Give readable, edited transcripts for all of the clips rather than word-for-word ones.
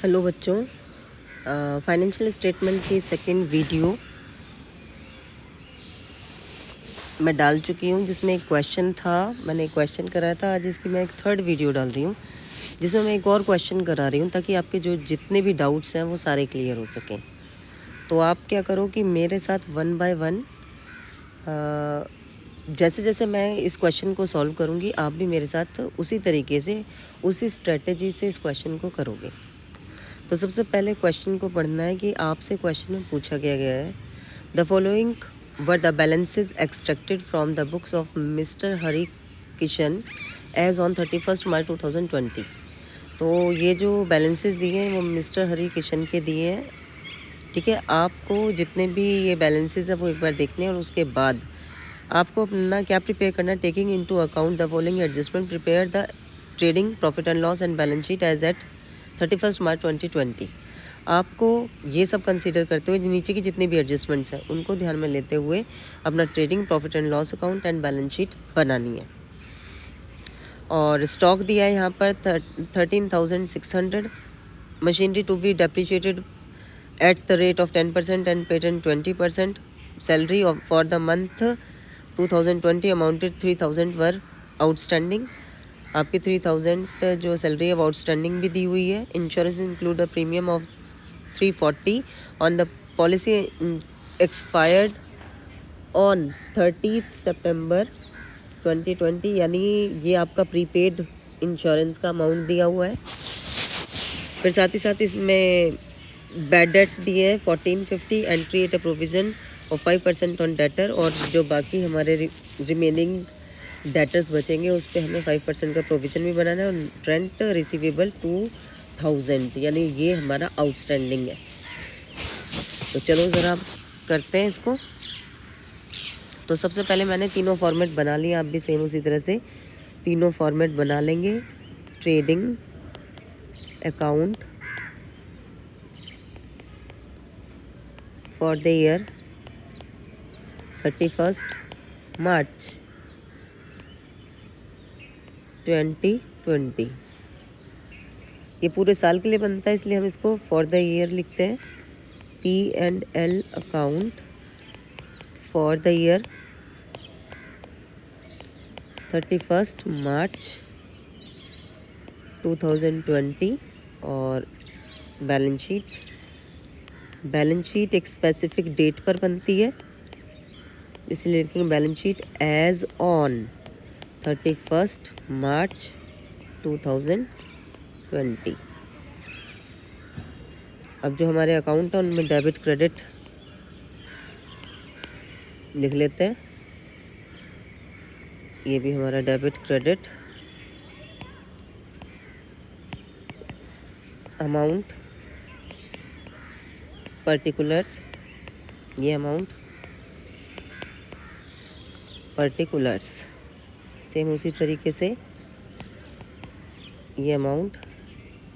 Hello बच्चों, financial statement की second video मैं डाल चुकी हूँ, जिसमें एक क्वेश्चन था। मैंने एक क्वेश्चन कराया था। आज इसकी मैं एक थर्ड वीडियो डाल रही हूँ, जिसमें मैं एक और क्वेश्चन करा रही हूँ, ताकि आपके जो जितने भी डाउट्स हैं वो सारे क्लियर हो सकें। तो आप क्या करो कि मेरे साथ वन बाय वन जैसे जैसे मैं इस क्वेश्चन को सॉल्व करूँगी, आप भी मेरे साथ उसी तरीके से, उसी स्ट्रेटजी से इस क्वेश्चन को करोगे। तो सबसे पहले क्वेश्चन को पढ़ना है कि आपसे क्वेश्चन में पूछा गया है, the following were the balances extracted from the books of mister Hari Kishan as on 31 March 2020। तो ये जो बैलेंसेज दिए हैं वो मिस्टर हरि किशन के दिए हैं। ठीक है, आपको जितने भी ये बैलेंसेज है वो एक बार देखने हैं, और उसके बाद आपको अपना क्या प्रिपेयर करना है, taking into account the following adjustment, prepare the trading profit and loss and balance sheet as at 31 March 2020। आपको ये सब कंसीडर करते हुए नीचे की जितनी भी एडजस्टमेंट्स हैं उनको ध्यान में लेते हुए अपना trading profit and loss account and balance sheet बनानी है। और स्टॉक दिया है यहाँ पर 13,600, machinery to be depreciated at the rate of 10% and patent 20%. Salary for the month 2020 amounted 3,000 were outstanding. आपकी 3,000 जो सैलरी है वो आउटस्टैंडिंग भी दी हुई है। Insurance include a premium of 340 on the policy expired on 30 सितंबर 2020, यानी ये आपका प्रीपेड इंश्योरेंस का अमाउंट दिया हुआ है। फिर साथ ही साथ इसमें बैड डेट्स दिए हैं 1450 and create a provision of 5% on debtor, और जो बाकी हमारे रिमेनिंग डेटर्स बचेंगे उस पर हमें 5% का प्रोविज़न भी बनाना है। और रेंट रिसीवेबल 2000, यानी ये हमारा आउटस्टैंडिंग है। तो चलो ज़रा करते हैं इसको। तो सबसे पहले मैंने तीनों फॉर्मेट बना लिए, आप भी सेम उसी तरह से तीनों फॉर्मेट बना लेंगे। Trading account for the year 31st March 2020। ये पूरे साल के लिए बनता है, इसलिए हम इसको फॉर द ईयर लिखते हैं। P&L account for the year 31 March 2020। और बैलेंस शीट एक स्पेसिफिक डेट पर बनती है, इसलिए लिखेंगे balance sheet as on 31 March 2020। अब जो हमारे अकाउंट है उनमें डेबिट क्रेडिट लिख लेते हैं। ये भी हमारा डेबिट क्रेडिट अमाउंट पर्टिकुलर्स, ये अमाउंट पर्टिकुलर्स, सेम उसी तरीके से ये अमाउंट,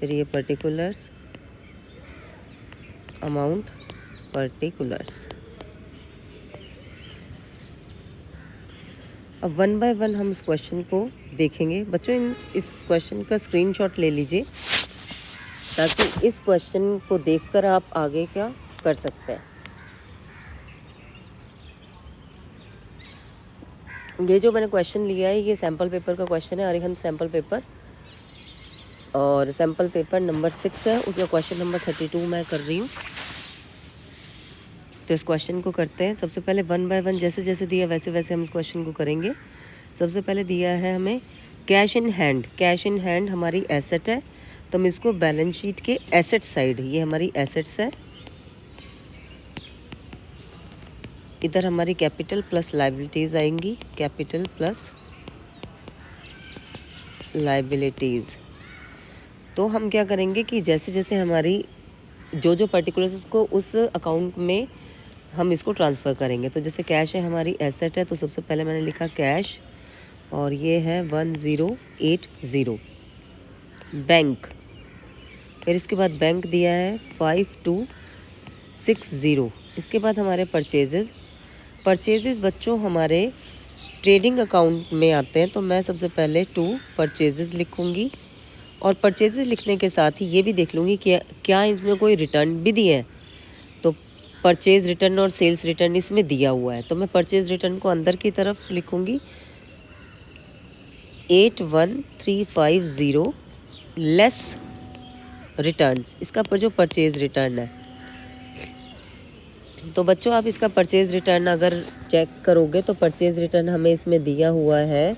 फिर ये पर्टिकुलर्स अमाउंट पर्टिकुलर्स। अब वन बाय वन हम इस क्वेश्चन को देखेंगे। बच्चों इस क्वेश्चन का स्क्रीनशॉट ले लीजिए, ताकि इस क्वेश्चन को देखकर आप आगे क्या कर सकते हैं। ये जो मैंने क्वेश्चन लिया है ये सैम्पल पेपर का क्वेश्चन है, अरिहंत सैम्पल पेपर, और सैम्पल पेपर नंबर 6 है, उसका क्वेश्चन नंबर 32 मैं कर रही हूँ। तो इस क्वेश्चन को करते हैं। सबसे पहले वन बाय वन जैसे जैसे दिया वैसे वैसे हम इस क्वेश्चन को करेंगे। सबसे पहले दिया है हमें cash in hand. Cash in hand हमारी एसेट है, तो हम इसको बैलेंस शीट के एसेट साइड, ये हमारी एसेट्स है, इधर हमारी कैपिटल प्लस लाइबिलिटीज़ आएंगी, कैपिटल प्लस लाइबिलिटीज़। तो हम क्या करेंगे कि जैसे जैसे हमारी जो पर्टिकुलर्स उसको उस अकाउंट में हम इसको ट्रांसफ़र करेंगे। तो जैसे कैश है हमारी एसेट है, तो सबसे पहले मैंने लिखा कैश, और ये है 1080। बैंक, फिर इसके बाद बैंक दिया है 5260। इसके बाद हमारे परचेजेस बच्चों हमारे ट्रेडिंग अकाउंट में आते हैं, तो मैं सबसे पहले 2 परचेजेस लिखूँगी, और परचेजेस लिखने के साथ ही ये भी देख लूँगी कि क्या इसमें कोई रिटर्न भी दिए हैं। तो परचेज रिटर्न और सेल्स रिटर्न इसमें दिया हुआ है, तो मैं परचेज रिटर्न को अंदर की तरफ लिखूँगी 81350 लेस रिटर्न्स, इसका पर जो परचेज रिटर्न है। तो बच्चों आप इसका परचेज रिटर्न अगर चेक करोगे तो परचेज रिटर्न हमें इसमें दिया हुआ है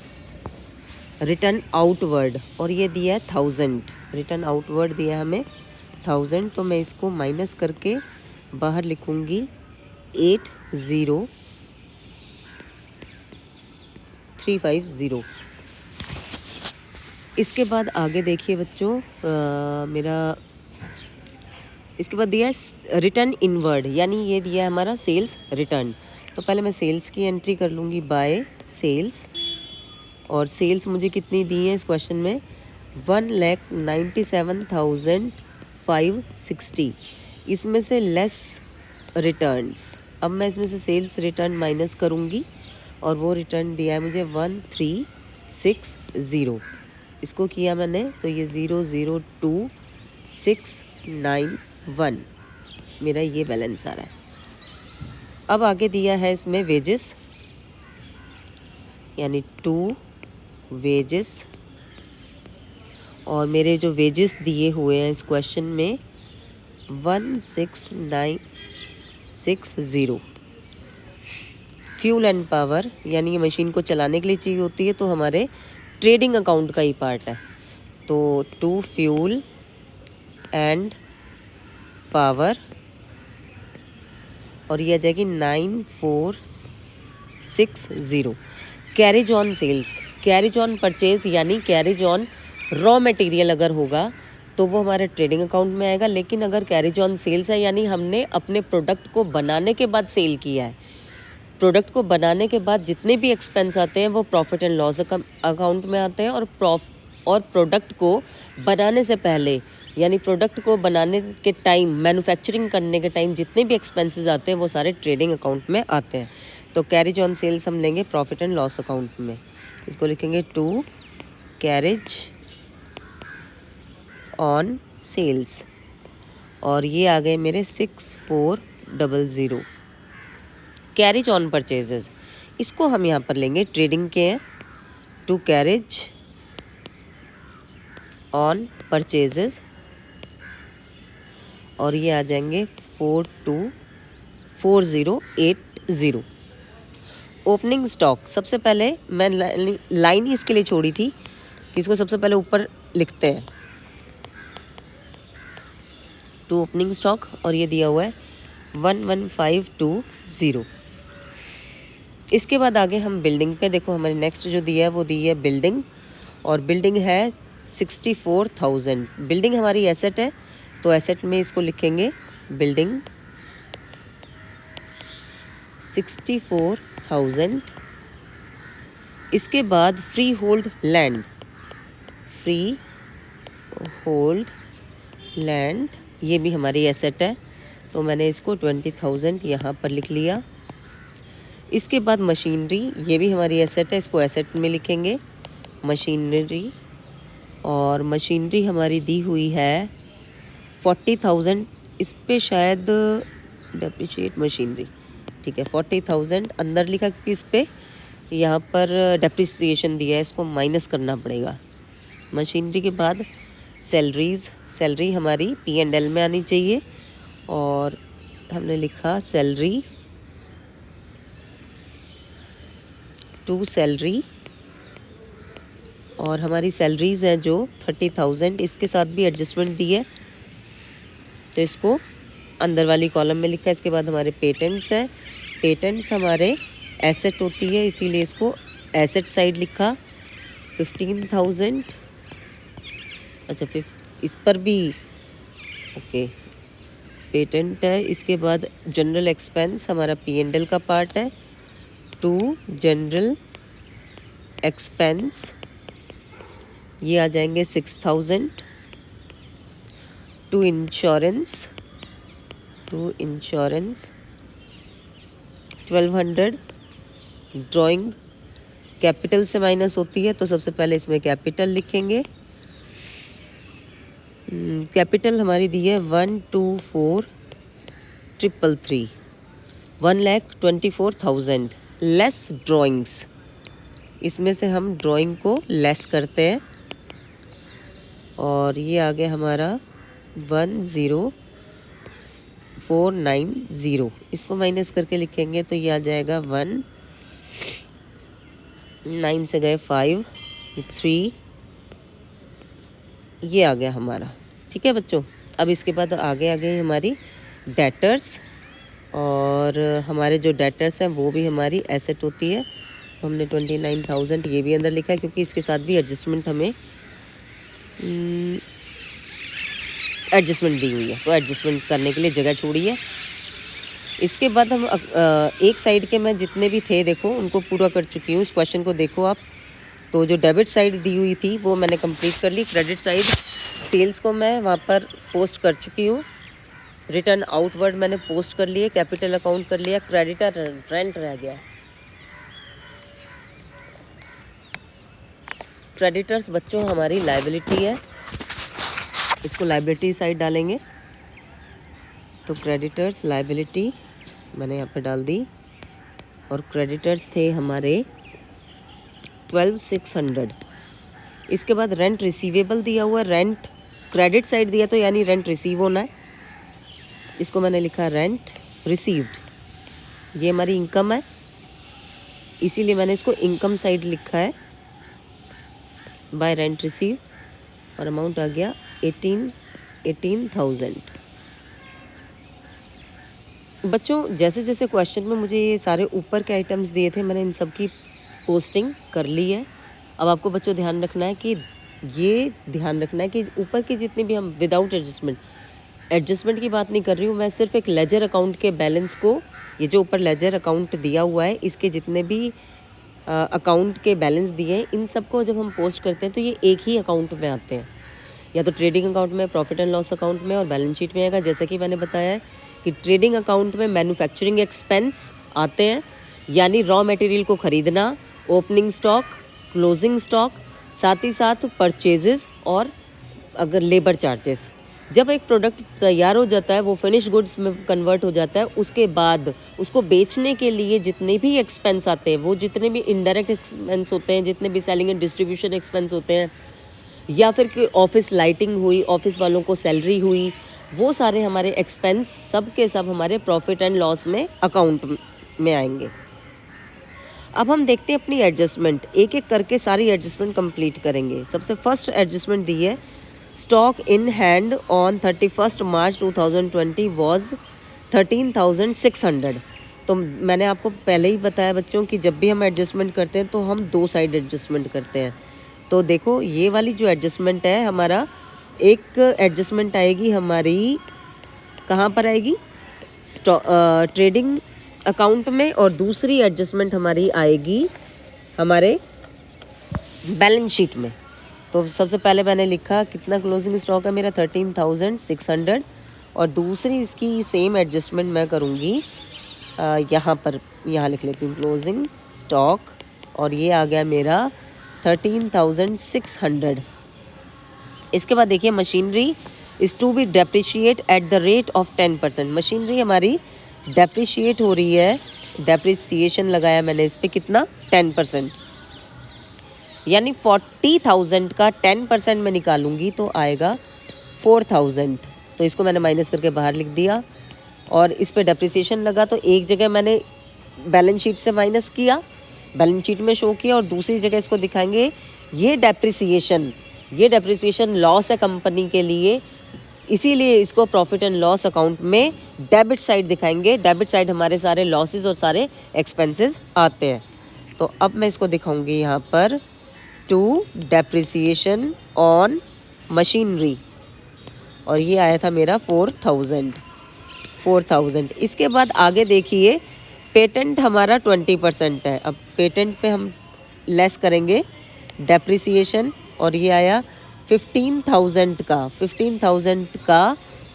रिटर्न आउटवर्ड, और ये दिया है 1000। रिटर्न आउटवर्ड दिया है हमें 1000, तो मैं इसको माइनस करके बाहर लिखूँगी 80350। इसके बाद आगे देखिए बच्चों, मेरा इसके बाद दिया है रिटर्न इनवर्ड, यानी ये दिया है हमारा सेल्स रिटर्न। तो पहले मैं सेल्स की एंट्री कर लूँगी बाय सेल्स, और सेल्स मुझे कितनी दी है इस क्वेश्चन में 1,97,560, इसमें से लेस रिटर्न्स। अब मैं इसमें से सेल्स रिटर्न माइनस करूँगी और वो रिटर्न दिया है मुझे 1360। इसको किया मैंने तो ये 002691 मेरा ये बैलेंस आ रहा है। अब आगे दिया है इसमें वेजेस, यानी 2 वेजेस, और मेरे जो वेजेस दिए हुए हैं इस क्वेश्चन में 16960। फ्यूल एंड पावर, यानी ये मशीन को चलाने के लिए चाहिए होती है, तो हमारे ट्रेडिंग अकाउंट का ही पार्ट है। तो 2 फ्यूल एंड पावर, और ये आ जाएगी 9460। Carriage on sales, carriage on purchase, यानी कैरेज ऑन रॉ मटेरियल अगर होगा तो वो हमारे ट्रेडिंग अकाउंट में आएगा, लेकिन अगर कैरेज ऑन सेल्स है यानी हमने अपने प्रोडक्ट को बनाने के बाद सेल किया है, प्रोडक्ट को बनाने के बाद जितने भी एक्सपेंस आते हैं वो प्रॉफिट एंड लॉस अकाउंट में आते हैं, और प्रोडक्ट को बनाने से पहले यानी प्रोडक्ट को बनाने के टाइम, मैन्युफैक्चरिंग करने के टाइम जितने भी एक्सपेंसेस आते हैं वो सारे ट्रेडिंग अकाउंट में आते हैं। तो कैरेज ऑन सेल्स हम लेंगे प्रॉफिट एंड लॉस अकाउंट में, इसको लिखेंगे 2 कैरेज ऑन सेल्स, और ये आ गए मेरे 6400। कैरेज ऑन परचेजेस, इसको हम यहाँ पर लेंगे ट्रेडिंग के हैं, 2 कैरेज ऑन परचेजेस, और ये आ जाएंगे 424080। ओपनिंग स्टॉक, सबसे पहले मैं लाइन ही इसके लिए छोड़ी थी कि इसको सबसे पहले ऊपर लिखते हैं, 2 ओपनिंग स्टॉक, और ये दिया हुआ है 11520। इसके बाद आगे हम बिल्डिंग पे, देखो हमारे नेक्स्ट जो दिया है वो दी है बिल्डिंग, और बिल्डिंग है 64,000। बिल्डिंग हमारी एसेट है, तो एसेट में इसको लिखेंगे बिल्डिंग 64,000। इसके बाद free hold land, free hold land ये भी हमारी एसेट है, तो मैंने इसको 20,000 यहाँ पर लिख लिया। इसके बाद मशीनरी, ये भी हमारी एसेट है, इसको एसेट में लिखेंगे मशीनरी, और मशीनरी हमारी दी हुई है 40,000। इस पे शायद डेप्रिशिएट मशीनरी, ठीक है 40,000 अंदर लिखा क्योंकि इस पे यहाँ पर डेप्रिसिएशन दिया है, इसको माइनस करना पड़ेगा। मशीनरी के बाद सैलरीज, सैलरी हमारी P&L में आनी चाहिए, और हमने लिखा सैलरी टू सैलरी, और हमारी सैलरीज हैं जो 30,000, इसके साथ भी एडजस्टमेंट दी है तो इसको अंदर वाली कॉलम में लिखा है। इसके बाद हमारे पेटेंट्स हैं, पेटेंट्स हमारे एसेट होती है इसीलिए इसको एसेट साइड लिखा 15,000। अच्छा फिर इस पर भी ओके पेटेंट है। इसके बाद जनरल एक्सपेंस हमारा P&L का पार्ट है, टू जनरल एक्सपेंस ये आ जाएंगे 6,000। To insurance 1,200। ड्राइंग कैपिटल से माइनस होती है तो सबसे पहले इसमें कैपिटल लिखेंगे, कैपिटल हमारी दी है 124,333, 1,24,000 लेस ड्राइंग्स। इसमें से हम ड्राइंग को लेस करते हैं और ये आ गया हमारा 10490। इसको माइनस करके लिखेंगे तो ये आ जाएगा 1, 9 से गए 5, 3, ये आ गया हमारा। ठीक है बच्चों, अब इसके बाद आगे आ गई हमारी डेटर्स, और हमारे जो डेटर्स हैं वो भी हमारी एसेट होती है। तो हमने 29,000 ये भी अंदर लिखा है क्योंकि इसके साथ भी एडजस्टमेंट हमें एडजस्टमेंट दी हुई है, तो एडजस्टमेंट करने के लिए जगह छोड़ी है। इसके बाद हम एक साइड के मैं जितने भी थे देखो उनको पूरा कर चुकी हूँ। इस क्वेश्चन को देखो आप, तो जो डेबिट साइड दी हुई थी वो मैंने कंप्लीट कर ली। क्रेडिट साइड सेल्स को मैं वहाँ पर पोस्ट कर चुकी हूँ। रिटर्न आउटवर्ड मैंने पोस्ट कर लिए, कैपिटल अकाउंट कर लिया, क्रेडिटर रेंट रह गया। क्रेडिटर्स बच्चों हमारी लायबिलिटी है, इसको लायबिलिटी साइड डालेंगे। तो क्रेडिटर्स लायबिलिटी मैंने यहाँ पे डाल दी, और क्रेडिटर्स थे हमारे 12,600। इसके बाद रेंट रिसीवेबल दिया हुआ है, रेंट क्रेडिट साइड दिया तो यानी रेंट रिसीव होना है, इसको मैंने लिखा रेंट रिसीव्ड। ये हमारी इनकम है, इसीलिए मैंने इसको इनकम साइड लिखा है बाय रेंट रिसीव, और अमाउंट आ गया 18,000। बच्चों जैसे जैसे क्वेश्चन में मुझे ये सारे ऊपर के आइटम्स दिए थे मैंने इन सब की पोस्टिंग कर ली है। अब आपको बच्चों ध्यान रखना है कि ऊपर की जितनी भी हम विदाउट एडजस्टमेंट की बात नहीं कर रही हूँ मैं, सिर्फ एक लेजर अकाउंट के बैलेंस को, ये जो ऊपर लेजर अकाउंट दिया हुआ है इसके जितने भी अकाउंट के बैलेंस दिए हैं इन सबको जब हम पोस्ट करते हैं तो ये एक ही अकाउंट में आते हैं, या तो ट्रेडिंग अकाउंट में, प्रॉफिट एंड लॉस अकाउंट में और बैलेंस शीट में आएगा। जैसे कि मैंने बताया है कि ट्रेडिंग अकाउंट में मैन्युफैक्चरिंग एक्सपेंस आते हैं, यानी रॉ मटेरियल को ख़रीदना, ओपनिंग स्टॉक, क्लोजिंग स्टॉक, साथ ही साथ परचेजेस और अगर लेबर चार्जेस। जब एक प्रोडक्ट तैयार हो जाता है वो फिनिश गुड्स में कन्वर्ट हो जाता है, उसके बाद उसको बेचने के लिए जितने भी एक्सपेंस आते हैं, वो जितने भी इनडायरेक्ट एक्सपेंस होते हैं, जितने भी सेलिंग एंड डिस्ट्रीब्यूशन एक्सपेंस होते हैं, या फिर कि ऑफिस लाइटिंग हुई, ऑफिस वालों को सैलरी हुई, वो सारे हमारे एक्सपेंस सब के सब हमारे प्रॉफिट एंड लॉस में अकाउंट में आएंगे। अब हम देखते हैं अपनी एडजस्टमेंट, एक एक करके सारी एडजस्टमेंट कंप्लीट करेंगे। सबसे फर्स्ट एडजस्टमेंट दी है, stock in hand on 31 March 2020 was 13,600। तो मैंने आपको पहले ही बताया बच्चों कि जब भी हम एडजस्टमेंट करते हैं तो हम दो साइड एडजस्टमेंट करते हैं। तो देखो ये वाली जो एडजस्टमेंट है हमारा, एक एडजस्टमेंट आएगी हमारी कहाँ पर आएगी, ट्रेडिंग अकाउंट में, और दूसरी एडजस्टमेंट हमारी आएगी हमारे बैलेंस शीट में। तो सबसे पहले मैंने लिखा कितना क्लोजिंग स्टॉक है मेरा 13,600, और दूसरी इसकी सेम एडजस्टमेंट मैं करूँगी यहाँ लिख लेती हूँ क्लोजिंग स्टॉक, और ये आ गया मेरा 13,600। इसके बाद देखिए machinery is to be depreciate at the rate of 10%। Machinery हमारी डेप्रिशिएट हो रही है, डेप्रिसिएशन लगाया मैंने इस पर कितना 10%, यानी 40,000 का 10% में निकालूंगी तो आएगा 4,000। तो इसको मैंने माइनस करके बाहर लिख दिया, और इस पर डेप्रिसिएशन लगा तो एक जगह मैंने बैलेंस शीट से माइनस किया, बैलेंस शीट में शो किया, और दूसरी जगह इसको दिखाएंगे ये डेप्रिसिएशन लॉस है कंपनी के लिए, इसीलिए इसको प्रॉफिट एंड लॉस अकाउंट में डेबिट साइड दिखाएंगे। डेबिट साइड हमारे सारे लॉसेस और सारे एक्सपेंसेस आते हैं। तो अब मैं इसको दिखाऊंगी यहाँ पर टू डेप्रिसिएशन ऑन मशीनरी, और ये आया था मेरा 4,000। इसके बाद आगे देखिए पेटेंट हमारा 20% है। अब पेटेंट पे हम लेस करेंगे डेप्रिसिएशन, और ये आया 15,000 का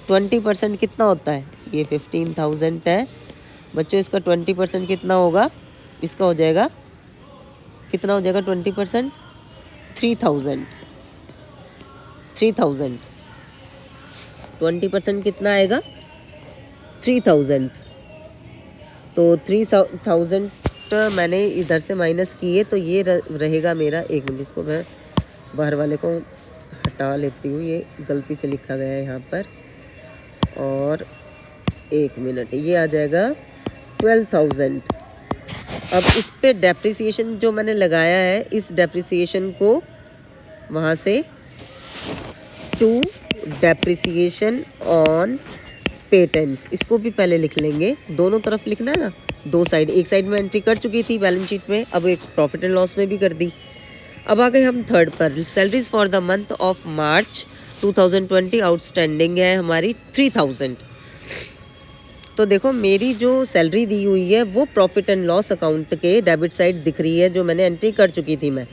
20% कितना होता है, ये 15,000 है बच्चों। इसका 20% कितना होगा, इसका हो जाएगा कितना हो जाएगा 20%, 3,000। 20% कितना आएगा 3000। तो 3000 मैंने इधर से माइनस किए तो ये रहेगा मेरा, एक मिनट इसको मैं बाहर वाले को हटा लेती हूँ, ये गलती से लिखा गया है यहाँ पर, और एक मिनट, ये आ जाएगा 12,000। अब इस पे डेप्रिसिएशन जो मैंने लगाया है, इस डेप्रिसिएशन को वहाँ से टू डेप्रिसिएशन ऑन पेटेंट्स, इसको भी पहले लिख लेंगे, दोनों तरफ लिखना है ना, दो साइड, एक साइड में एंट्री कर चुकी थी बैलेंस शीट में, अब एक प्रॉफिट एंड लॉस में भी कर दी। अब आ गए हम थर्ड पर, salaries for the month of March 2020 outstanding है हमारी 3000। तो देखो मेरी जो सैलरी दी हुई है वो प्रॉफिट एंड लॉस अकाउंट के डेबिट साइड दिख रही है, जो मैंने एंट्री कर चुकी थी मैं,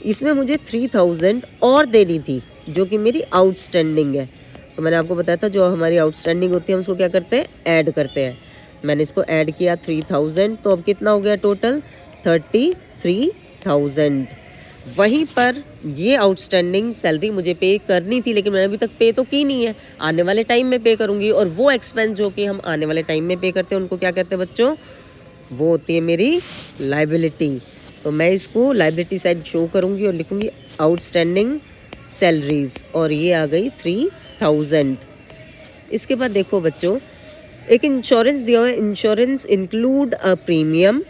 इसमें मुझे 3000 और देनी थी जो कि मेरी आउटस्टैंडिंग है। तो मैंने आपको बताया था जो हमारी आउटस्टैंडिंग होती है हम उसको क्या करते हैं, ऐड करते हैं। मैंने इसको ऐड किया 3000, तो अब कितना हो गया टोटल 33,000। वहीं पर ये आउटस्टैंडिंग सैलरी मुझे पे करनी थी, लेकिन मैंने अभी तक पे तो की नहीं है, आने वाले टाइम में पे करूँगी। और वो एक्सपेंस जो कि हम आने वाले टाइम में पे करते हैं उनको क्या कहते हैं बच्चों, वो होती है मेरी लाइबिलिटी। तो मैं इसको लाइबिलिटी साइड शो करूँगी और लिखूँगी आउटस्टैंडिंग सैलरीज, और ये आ गई 3000। इसके बाद देखो बच्चों, एक इंश्योरेंस दिया हुआ है, insurance include a premium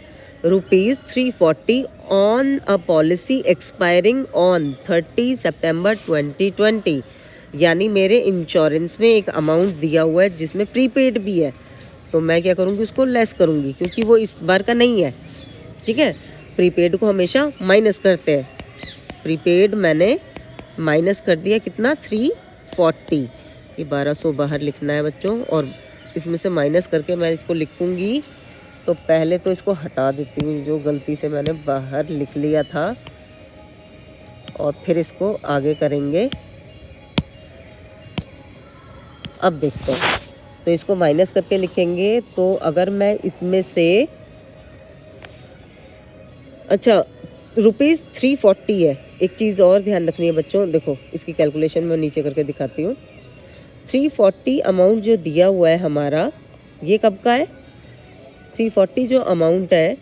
₹340 on a policy expiring on 30 सितंबर 2020। यानी मेरे इंश्योरेंस में एक अमाउंट दिया हुआ है जिसमें प्रीपेड भी है, तो मैं क्या करूँगी उसको लेस करूँगी क्योंकि वो इस बार का नहीं है। ठीक है, प्रीपेड को हमेशा माइनस करते हैं, प्रीपेड मैंने माइनस कर दिया कितना 340, ये 1200 बाहर लिखना है बच्चों, और इसमें से माइनस करके मैं इसको लिखूँगी। तो पहले तो इसको हटा देती हूँ जो गलती से मैंने बाहर लिख लिया था, और फिर इसको आगे करेंगे। अब देखते हैं, तो इसको माइनस करके लिखेंगे। तो अगर मैं इसमें से, अच्छा ₹340 है, एक चीज़ और ध्यान रखनी है बच्चों, देखो इसकी कैलकुलेशन मैं नीचे करके दिखाती हूँ। 340 अमाउंट जो दिया हुआ है हमारा, ये कब का है, 340 जो अमाउंट है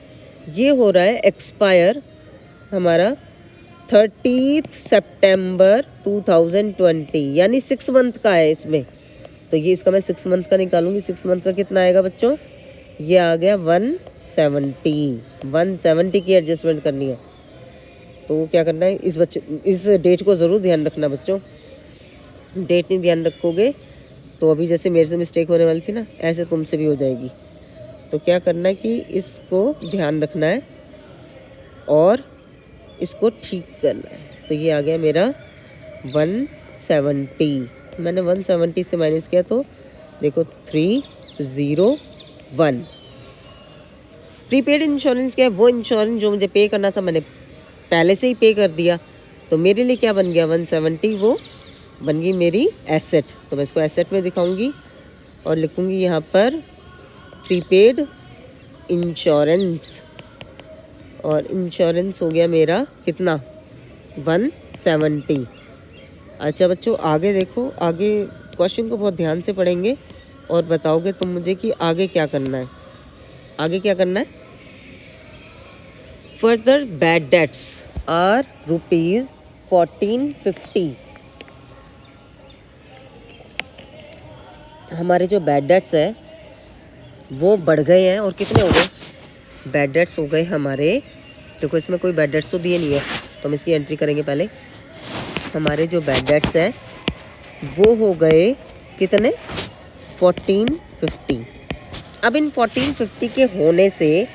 ये हो रहा है एक्सपायर हमारा 30 सितंबर 2020, यानी 6 मंथ का है इसमें। तो ये इसका मैं 6 मंथ का निकालूंगी, 6 मंथ का कितना आएगा बच्चों, ये आ गया 170 की एडजस्टमेंट करनी है। तो क्या करना है, इस डेट को ज़रूर ध्यान रखना बच्चों, डेट नहीं ध्यान रखोगे तो अभी जैसे मेरे से मिस्टेक होने वाली थी ना, ऐसे तुमसे भी हो जाएगी। तो क्या करना है कि इसको ध्यान रखना है और इसको ठीक करना है। तो ये आ गया मेरा 170, मैंने 170 से माइनस किया तो देखो 301। प्रीपेड इंश्योरेंस क्या है, वो इंश्योरेंस जो मुझे पे करना था मैंने पहले से ही पे कर दिया, तो मेरे लिए क्या बन गया 170, वो बन गई मेरी एसेट। तो मैं इसको एसेट में दिखाऊंगी और लिखूंगी यहाँ पर प्रीपेड इंश्योरेंस, और इंश्योरेंस हो गया मेरा कितना 170। अच्छा बच्चों आगे देखो, आगे क्वेश्चन को बहुत ध्यान से पढ़ेंगे और बताओगे तुम मुझे कि आगे क्या करना है। आगे क्या करना है, फर्दर बैड डेट्स आर ₹1450। हमारे जो बैड डेट्स है वो बढ़ गए हैं, और कितने हो गए, बैड डेट्स हो गए हमारे, देखो इसमें कोई बैड डेट्स तो दिए नहीं है तो हम इसकी एंट्री करेंगे पहले। हमारे जो बैड डेट्स है वो हो गए कितने 1450। अब इन 1450 के होने से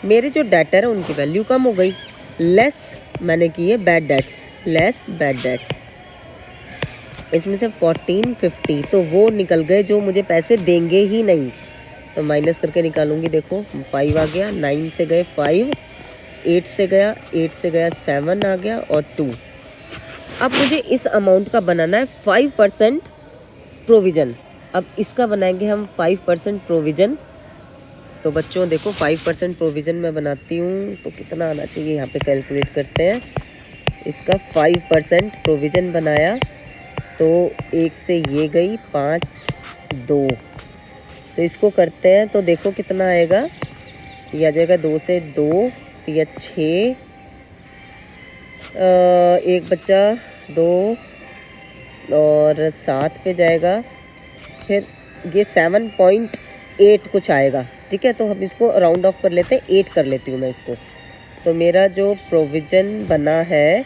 मेरे जो डेटर है उनकी वैल्यू कम हो गई, लेस मैंने किए bad debts, less bad debts, इसमें से 1450 तो वो निकल गए जो मुझे पैसे देंगे ही नहीं। तो माइनस करके निकालूंगी, देखो 5 आ गया, 9 से गए 5, 8 से गया 7 आ गया और 2। अब मुझे इस अमाउंट का बनाना है 5% प्रोविज़न। अब इसका बनाएंगे हम 5% प्रोविज़न। तो बच्चों देखो 5% प्रोविज़न मैं बनाती हूँ तो कितना आना चाहिए, यहाँ पे कैलकुलेट करते हैं। इसका 5% प्रोविज़न बनाया तो 1 से ये गई 5, 2, तो इसको करते हैं तो देखो कितना आएगा, ये आ जाएगा 2 से 2 या 6, एक बच्चा 2 और 7 पे जाएगा, फिर ये 7.8 कुछ आएगा। ठीक है, तो हम इसको राउंड ऑफ कर लेते हैं, 8 कर लेती हूँ मैं इसको। तो मेरा जो प्रोविज़न बना है,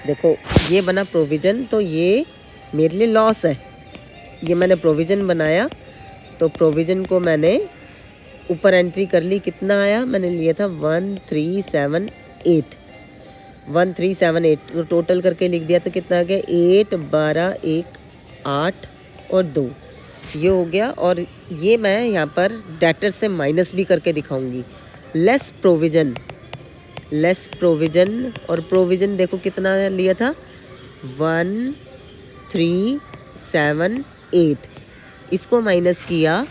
देखो ये बना प्रोविज़न, तो ये मेरे लिए लॉस है। ये मैंने प्रोविज़न बनाया, तो प्रोविज़न को मैंने ऊपर एंट्री कर ली, कितना आया, मैंने लिया था 1378, 1378, तो टोटल करके लिख दिया तो कितना आ गया 8, 12, 1, 8 और 2, ये हो गया। और ये मैं यहाँ पर डेटर से माइनस भी करके दिखाऊंगी। लेस प्रोविज़न, लेस प्रोविज़न, और प्रोविज़न देखो कितना लिया था 1378, इसको माइनस किया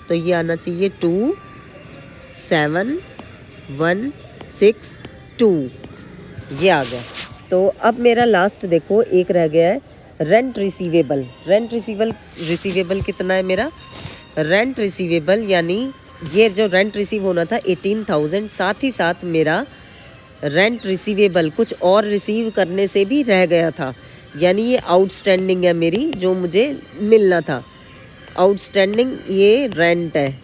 तो ये आना चाहिए 27,162, ये आ गया। तो अब मेरा लास्ट देखो एक रह गया है रेंट रिसीवेबल। रेंट रिसीवेबल कितना है मेरा, रेंट रिसीवेबल यानी ये जो रेंट रिसीव होना था 18,000, साथ ही साथ मेरा रेंट रिसीवेबल कुछ और रिसीव करने से भी रह गया था, यानी ये आउटस्टैंडिंग है मेरी, जो मुझे मिलना था। आउटस्टैंडिंग ये रेंट है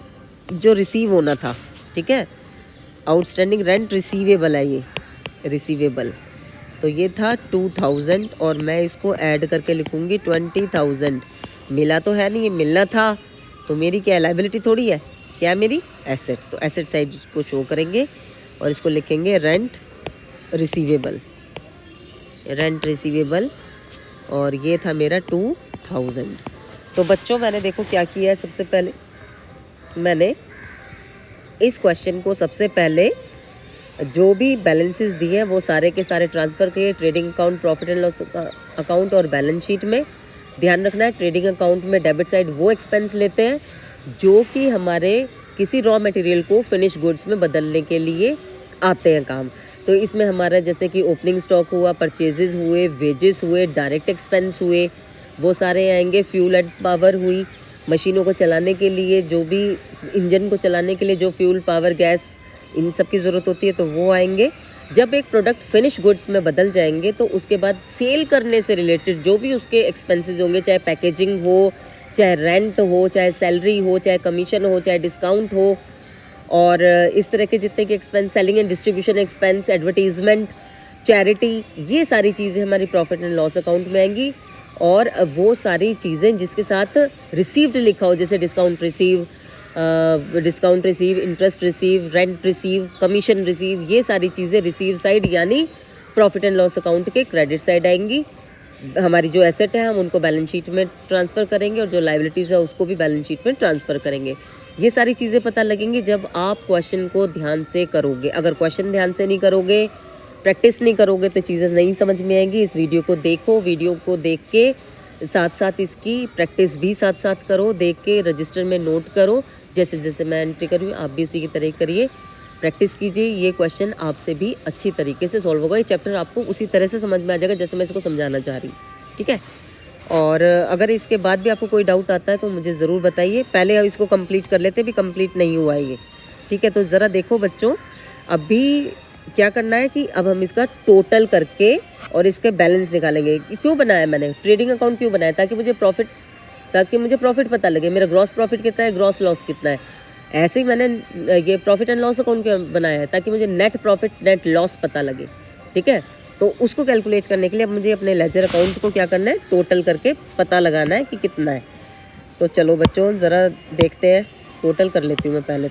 जो रिसीव होना था। ठीक है, आउटस्टैंडिंग रेंट रिसीवेबल है, ये रिसीवेबल। तो ये था 2000 और मैं इसको ऐड करके लिखूँगी 20,000। मिला तो है नहीं, ये मिलना था, तो मेरी क्या लायबिलिटी थोड़ी है, क्या मेरी एसेट। तो एसेट साइड को शो करेंगे और इसको लिखेंगे रेंट रिसीवेबल, रेंट रिसीवेबल, और ये था मेरा 2000। तो बच्चों मैंने देखो क्या किया है, सबसे पहले मैंने इस क्वेश्चन को सबसे पहले जो भी बैलेंसेस दिए हैं वो सारे के सारे ट्रांसफ़र किए trading account, profit and loss account और बैलेंस शीट में। ध्यान रखना है ट्रेडिंग अकाउंट में डेबिट साइड वो एक्सपेंस लेते हैं जो कि हमारे किसी रॉ मटेरियल को फिनिश गुड्स में बदलने के लिए आते हैं काम। तो इसमें हमारा जैसे कि ओपनिंग स्टॉक हुआ, परचेजेस हुए, वेजेस हुए, डायरेक्ट एक्सपेंस हुए, वो सारे आएंगे। फ्यूल एंड पावर हुई, मशीनों को चलाने के लिए, जो भी इंजन को चलाने के लिए जो फ्यूल, पावर, गैस, इन सब की ज़रूरत होती है तो वो आएंगे। जब एक प्रोडक्ट फिनिश गुड्स में बदल जाएंगे तो उसके बाद सेल करने से रिलेटेड जो भी उसके एक्सपेंसेस होंगे, चाहे पैकेजिंग हो, चाहे रेंट हो, चाहे सैलरी हो, चाहे कमीशन हो, चाहे डिस्काउंट हो, और इस तरह के जितने के expense, selling and distribution expense, advertisement, charity, ये सारी चीज़ें हमारी प्रॉफिट एंड लॉस अकाउंट में आएंगी। और वो सारी चीज़ें जिसके साथ रिसीव्ड लिखा हो, जैसे discount receive, interest receive, rent receive, commission receive, ये सारी चीज़ें रिसीव साइड यानी प्रॉफिट एंड लॉस अकाउंट के क्रेडिट साइड आएंगी। हमारी जो एसेट है हम उनको बैलेंस शीट में ट्रांसफ़र करेंगे और जो लायबिलिटीज़ है उसको भी बैलेंस शीट में ट्रांसफ़र करेंगे। ये सारी चीज़ें पता लगेंगी जब आप क्वेश्चन को ध्यान से करोगे। अगर क्वेश्चन ध्यान से नहीं करोगे, प्रैक्टिस नहीं करोगे तो चीज़ें नहीं समझ में आएंगी। इस वीडियो को देखो, वीडियो को देख के साथ साथ इसकी प्रैक्टिस भी साथ साथ करो, देख के रजिस्टर में नोट करो। जैसे जैसे मैं एंट्री करूँ आप भी उसी की तरह करिए, प्रैक्टिस कीजिए। ये क्वेश्चन आपसे भी अच्छी तरीके से सॉल्व होगा। ये चैप्टर आपको उसी तरह से समझ में आ जाएगा जैसे मैं इसको समझाना चाह रही हूँ। ठीक है, और अगर इसके बाद भी आपको कोई डाउट आता है तो मुझे ज़रूर बताइए। पहले अब इसको कंप्लीट कर लेते, भी कंप्लीट नहीं हुआ है ये। ठीक है, तो ज़रा देखो बच्चों, अभी क्या करना है कि अब हम इसका टोटल करके और इसके बैलेंस निकालेंगे। क्यों बनाया मैंने ट्रेडिंग अकाउंट, क्यों बनाया? ताकि मुझे प्रॉफिट पता लगे, मेरा ग्रॉस प्रॉफिट कितना है, ग्रॉस लॉस कितना है। ऐसे ही मैंने ये प्रॉफिट एंड लॉस अकाउंट क्यों बनाया है? ताकि मुझे नेट प्रॉफिट, नेट लॉस पता लगे। ठीक है, तो उसको कैलकुलेट करने के लिए अब मुझे अपने लेजर अकाउंट को क्या करना है, टोटल करके पता लगाना है कि कितना है। तो चलो बच्चों ज़रा देखते हैं, टोटल कर लेती हूँ मैं पहले।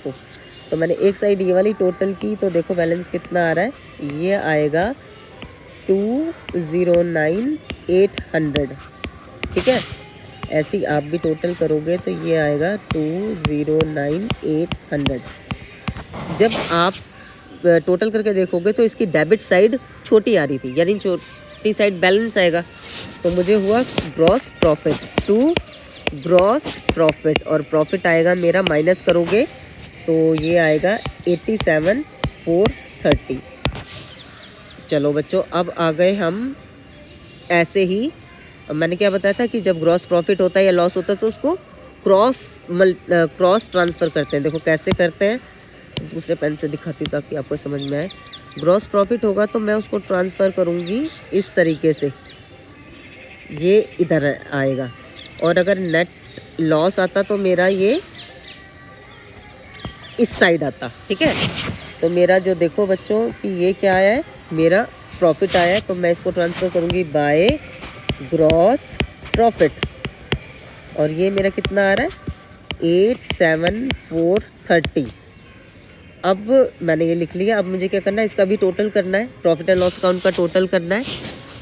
तो मैंने एक साइड ये वाली टोटल की, तो देखो बैलेंस कितना आ रहा है, ये आएगा 209,800। ठीक है, ऐसे ही आप भी टोटल करोगे तो ये आएगा 209,800। जब आप टोटल करके देखोगे तो इसकी डेबिट साइड छोटी आ रही थी, यानी छोटी साइड बैलेंस आएगा। तो मुझे हुआ gross profit, to gross profit, और प्रॉफिट आएगा मेरा, माइनस करोगे तो ये आएगा 87,430। चलो बच्चों, अब आ गए हम ऐसे ही मैंने क्या बताया था कि जब ग्रॉस प्रॉफिट होता है या लॉस होता है तो उसको क्रॉस ट्रांसफ़र करते हैं। देखो कैसे करते हैं, दूसरे पेन से दिखाती हूँ ताकि आपको समझ में आए। ग्रॉस प्रॉफिट होगा तो मैं उसको ट्रांसफ़र करूँगी इस तरीके से, ये इधर आएगा। और अगर नेट लॉस आता तो मेरा ये इस साइड आता, ठीक है। तो मेरा जो देखो बच्चों कि ये क्या आया है, मेरा प्रॉफिट आया है, तो मैं इसको ट्रांसफ़र करूँगी बाय ग्रॉस प्रॉफिट। और ये मेरा कितना आ रहा है 87430। अब मैंने ये लिख लिया। अब मुझे क्या करना है, इसका भी टोटल करना है, प्रॉफिट एंड लॉस अकाउंट का टोटल करना है।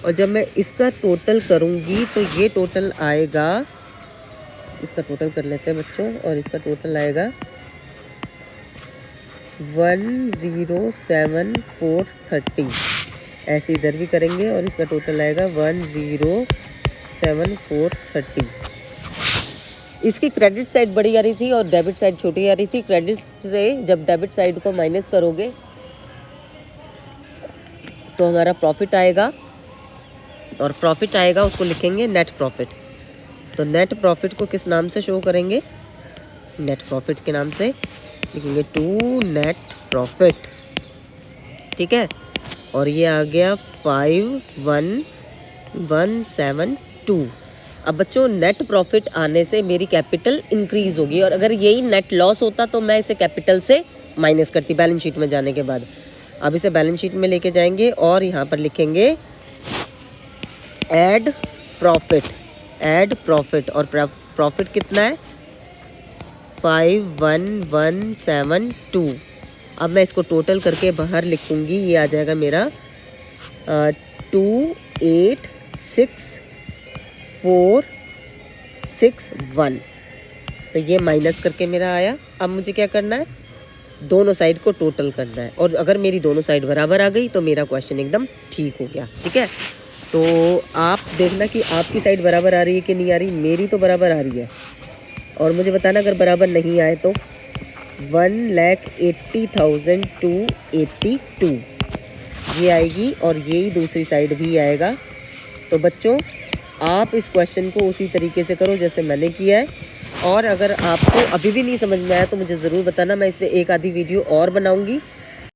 और जब मैं इसका टोटल करूँगी तो ये टोटल आएगा, इसका टोटल कर लेते हैं बच्चों, और इसका टोटल आएगा 107,430। ऐसे इधर भी करेंगे और इसका टोटल आएगा 107,430। इसकी क्रेडिट साइड बड़ी आ रही थी और डेबिट साइड छोटी आ रही थी। क्रेडिट से जब डेबिट साइड को माइनस करोगे तो हमारा प्रॉफिट आएगा, और प्रॉफिट आएगा उसको लिखेंगे नेट प्रॉफिट। तो नेट प्रॉफिट को किस नाम से शो करेंगे, नेट प्रॉफिट के नाम से लिखेंगे टू नेट प्रॉफिट, ठीक है। और ये आ गया 51,172। अब बच्चों नेट प्रॉफिट आने से मेरी कैपिटल इंक्रीज होगी, और अगर यही नेट लॉस होता तो मैं इसे कैपिटल से माइनस करती बैलेंस शीट में जाने के बाद। अब इसे बैलेंस शीट में लेके जाएंगे और यहाँ पर लिखेंगे ऐड प्रॉफिट, ऐड प्रॉफिट। और प्रॉफिट कितना है 51,172। अब मैं इसको टोटल करके बाहर लिखूँगी, ये आ जाएगा मेरा 286461। तो ये माइनस करके मेरा आया। अब मुझे क्या करना है, दोनों साइड को टोटल करना है, और अगर मेरी दोनों साइड बराबर आ गई तो मेरा क्वेश्चन एकदम ठीक हो गया, ठीक है। तो आप देखना कि आपकी साइड बराबर आ रही है कि नहीं आ रही। मेरी तो बराबर आ रही है, और मुझे बताना अगर बराबर नहीं आए तो 1,80,282 ये आएगी, और यही दूसरी साइड भी आएगा। तो बच्चों आप इस क्वेश्चन को उसी तरीके से करो जैसे मैंने किया है। और अगर आपको अभी भी नहीं समझ में आया तो मुझे ज़रूर बताना, मैं इस पर एक आधी वीडियो और बनाऊंगी